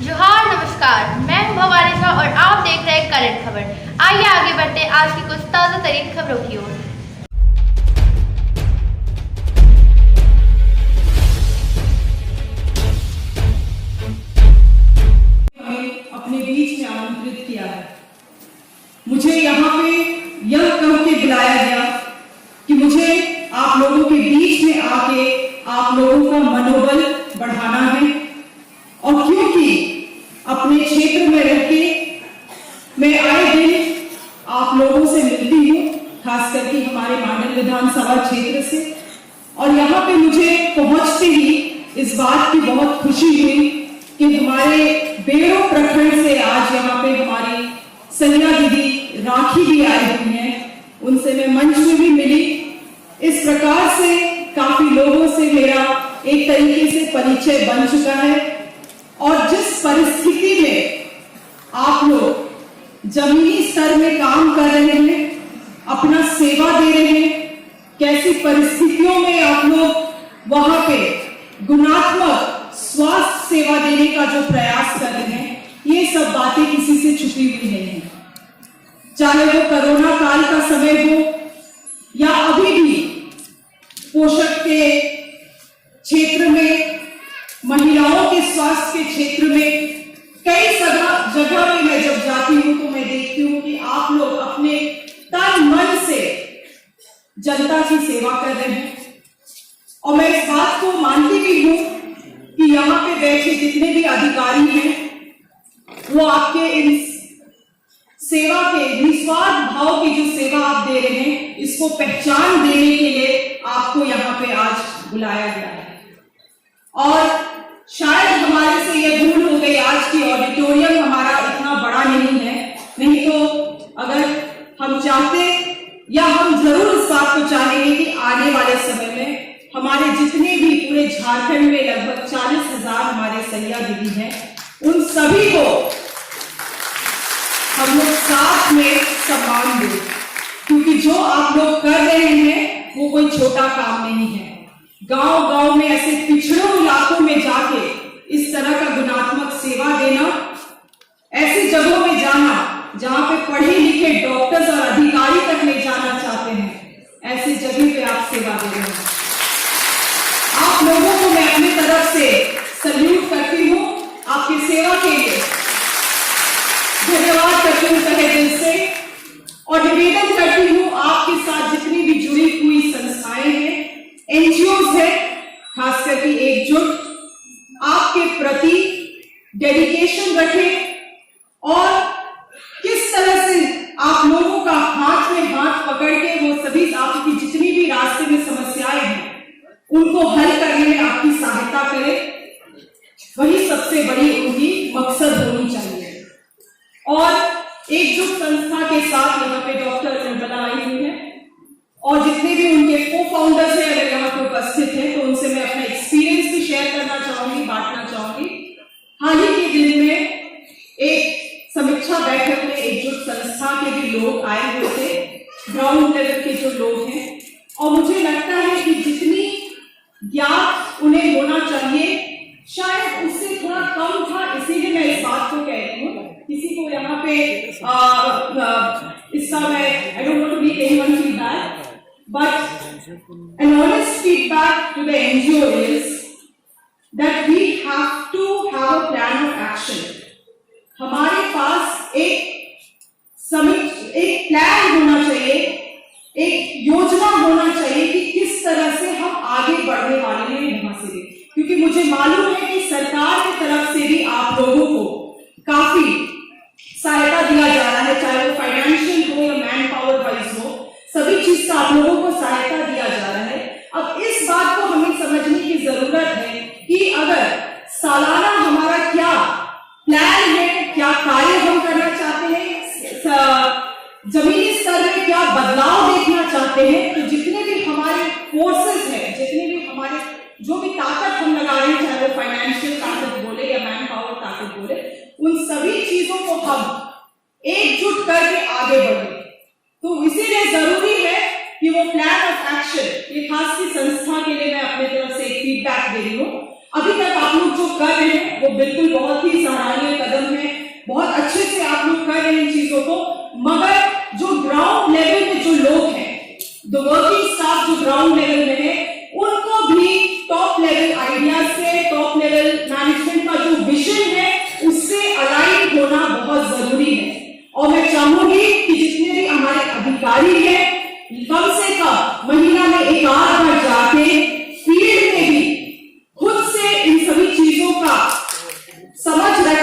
जोहार नमस्कार, मैं हूं भवानी झा और आप देख रहे हैं करंट खबर। आइए आगे बढ़ते आज की कुछ ताज़ा तरीन खबरों की ओर। अपने बीच में आमंत्रित किया है। मुझे यहाँ पे यह कह के बुलाया गया कि मुझे आप लोगों के बीच में आके आप लोगों का मनोबल बढ़ाना है, और क्योंकि अपने क्षेत्र में रह के मैं आए दिन आप लोगों से मिलती हूँ, खास करके हमारे मांडल विधानसभा क्षेत्र से, और यहाँ पे मुझे पहुंचते ही इस बात की बहुत खुशी हुई कि हमारे बेड़ो प्रखंड से आज यहाँ पे हमारी सनिया दीदी राखी भी आई हुई हैं। उनसे मैं मंच में भी मिली। इस प्रकार से काफी लोगों से मेरा एक तरीके से परिचय बन चुका है, और जिस परिस्थिति में आप लोग जमीनी स्तर में काम कर रहे हैं, अपना सेवा दे रहे हैं, कैसी परिस्थितियों में आप लोग वहां पे गुणात्मक स्वास्थ्य सेवा देने का जो प्रयास कर रहे हैं, ये सब बातें किसी से छुपी हुई नहीं है। चाहे वो कोरोना काल का समय हो या अभी भी पोषक के क्षेत्र में, महिलाओं के स्वास्थ्य के क्षेत्र में, कई जगह में मैं जब जाती हूँ तो मैं देखती हूँ कि आप लोग अपने तन मन से जनता की सेवा कर रहे हैं। और मैं इस बात को मानती भी हूँ कि यहाँ पे बैठे जितने भी अधिकारी हैं, वो आपके इन सेवा के निस्वार्थ भाव की जो सेवा आप दे रहे हैं, इसको पहचान देने के लिए आपको यहाँ पे आज बुलाया गया है। और शायद हमारे से ये भूल हो गई, आज की ऑडिटोरियम हमारा इतना बड़ा नहीं है, नहीं तो अगर हम चाहते या हम जरूर इस बात को चाहेंगे कि आने वाले समय में हमारे जितने भी पूरे झारखंड में लगभग 40,000 हमारे सैया दीदी हैं, उन सभी को हम लोग साथ में सम्मान दें, क्योंकि जो आप लोग कर रहे हैं वो कोई छोटा काम नहीं है। गांव गांव में ऐसे पिछड़ों इलाकों में जाके इस तरह का गुणात्मक सेवा देना, ऐसी जगहों में जाना जहां पे पढ़े लिखे डॉक्टर्स और अधिकारी तक ले जाना चाहते हैं, ऐसी जगह पे आप सेवा दे रहे हैं। आप लोगों को मैं अपनी तरफ से सल्यूट करती हूँ, आपकी सेवा के लिए धन्यवाद करती हूँ तहे दिल से, और निवेदन करती हूँ आपके साथ जितनी भी जुड़ी हुई संस्थाएं हैं, एनजीओज है, खास करके एकजुट आपके प्रति डेडिकेशन रखें, और किस तरह से आप लोगों का हाथ में हाथ पकड़ के वो सभी आपकी जितनी भी रास्ते में समस्याएं हैं उनको हल करने में आपकी सहायता करें, वही सबसे बड़ी उनकी मकसद होनी चाहिए। और एकजुट संस्था के साथ यहाँ पे डॉक्टर निर्मला आई हुई है, और जितने भी उनके को फाउंडर्स हैं अगर यहाँ पे उपस्थित हैं, तो उनसे मैं अपना एक्सपीरियंस भी शेयर करना चाहूंगी, बांटना चाहूंगी। हाल ही के दिन में एक समीक्षा बैठक में एकजुट संस्था के भी लोग आए हुए थे, ग्राउंड लेवल के जो लोग हैं, और मुझे लगता है कि जितनी ज्ञात उन्हें होना चाहिए शायद उससे थोड़ा कम था, इसीलिए मैं इस बात को कह रही हूँ। किसी को यहाँ पे इसका मैं I don't want to be anyone feedback, but an honest feedback to the NGO is that we have to have a plan of action. हमारे पास एक प्लान होना चाहिए, एक योजना होना चाहिए कि किस तरह से हम आगे बढ़ने वाले हैं यहाँ से, क्योंकि मुझे मालूम है कि सरकार की तरफ से भी आप लोगों को काफी सहायता दिया जा रहा है, चाहे वो फाइनेंशियल हो या मैन पावर वाइज हो, सभी चीज का आप लोगों को सहायता दिया जा रहा है। अब इस बात को हमें समझने की जरूरत है कि अगर सालाना हमारा क्या प्लान है, क्या कार्य हम करना चाहते हैं, जमीनी स्तर में क्या बदलाव देखना चाहते हैं, तो जितने भी हमारे फोर्सेस हैं, जितने भी हमारे जो भी ताकत हम लगा रहे हैं, चाहे वो फाइनेंशियल ताकत बोले या मैन पावर ताकत बोले, उन सभी चीजों को हम एकजुट करके आगे बढ़े। तो इसीलिए जरूरी है कि वो प्लान ऑफ एक्शन, ये खास की संस्था के लिए मैं अपने तरफ से एक फीडबैक दे रही हूँ। अभी तक आप लोग जो कर रहे हैं वो बिल्कुल बहुत ही सराहनीय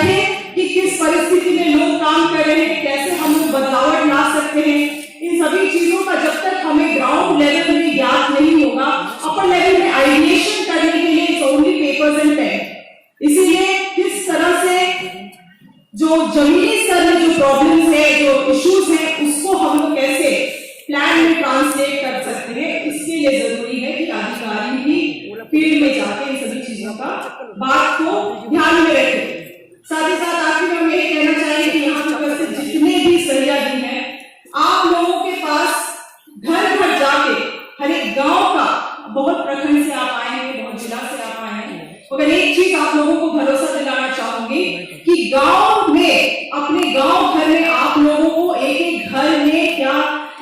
रखें कि किस परिस्थिति में लोग काम कर रहे हैं, कैसे हम लोग बदलाव ला सकते हैं। इन सभी चीजों का जब तक हमें ग्राउंड लेवल में ज्ञात नहीं होगा, अपर लेवल में आइडिएशन करने के लिए it's only papers and pen. इसीलिए किस तरह से जो जमीनी स्तर में जो प्रॉब्लम्स है, जो इश्यूज है, उसको हम लोग कैसे प्लान में ट्रांसलेट कर सकते हैं, इसके लिए जरूरी है कि अधिकारी भी फील्ड में जाके इन सभी चीजों का बात को ध्यान में रखें। साथ ही साथ आखिर में हम यही कहना चाहेंगे कि यहाँ पर उपस्थित जितने भी सहयोगी हैं, आप लोगों के पास घर घर जाके हर एक गांव का, बहुत प्रखंड से आप आए हैं, बहुत जिला से आप आए हैं, मगर एक चीज आप लोगों को भरोसा दिलाना चाहूंगी कि गांव में, अपने गांव घर में आप लोगों को एक एक घर में क्या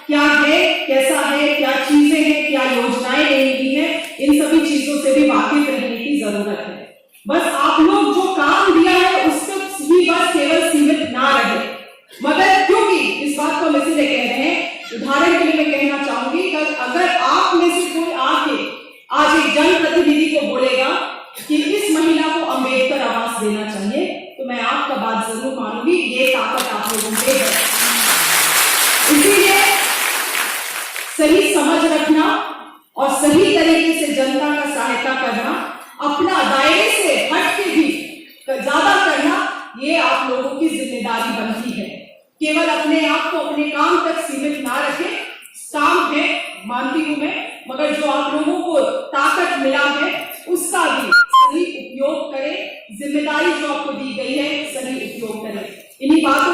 क्या है, कैसा है, क्या चीजें हैं, क्या योजनाएं मिली है, इन सभी चीजों से भी वाकिफ रहने की जरूरत है। बस आप लोग जो काम दिया है उस तक ही बस केवल सीमित ना रहे। मगर क्योंकि इस बात को हम इसीलिए कह रहे हैं, उदाहरण के लिए मैं कहना चाहूंगी कि अगर आप में से कोई आके आज एक जनप्रतिनिधि को बोलेगा कि इस महिला को अंबेडकर आवास देना चाहिए, तो मैं आपका बात जरूर मानूंगी, ये ताकत आप लोगों में है। इसीलिए सही समझ रखना और सही तरीके से जनता का सहायता करना, अपना दायरे से हट के भी ज्यादा करना, ये आप लोगों की जिम्मेदारी बनती है। केवल अपने आप को अपने काम तक सीमित ना रखें। काम है, मानती हूं मैं, मगर जो आप लोगों को ताकत मिला है उसका भी सही उपयोग करें। जिम्मेदारी जो आपको दी गई है, सही उपयोग करें। इन्हीं बातों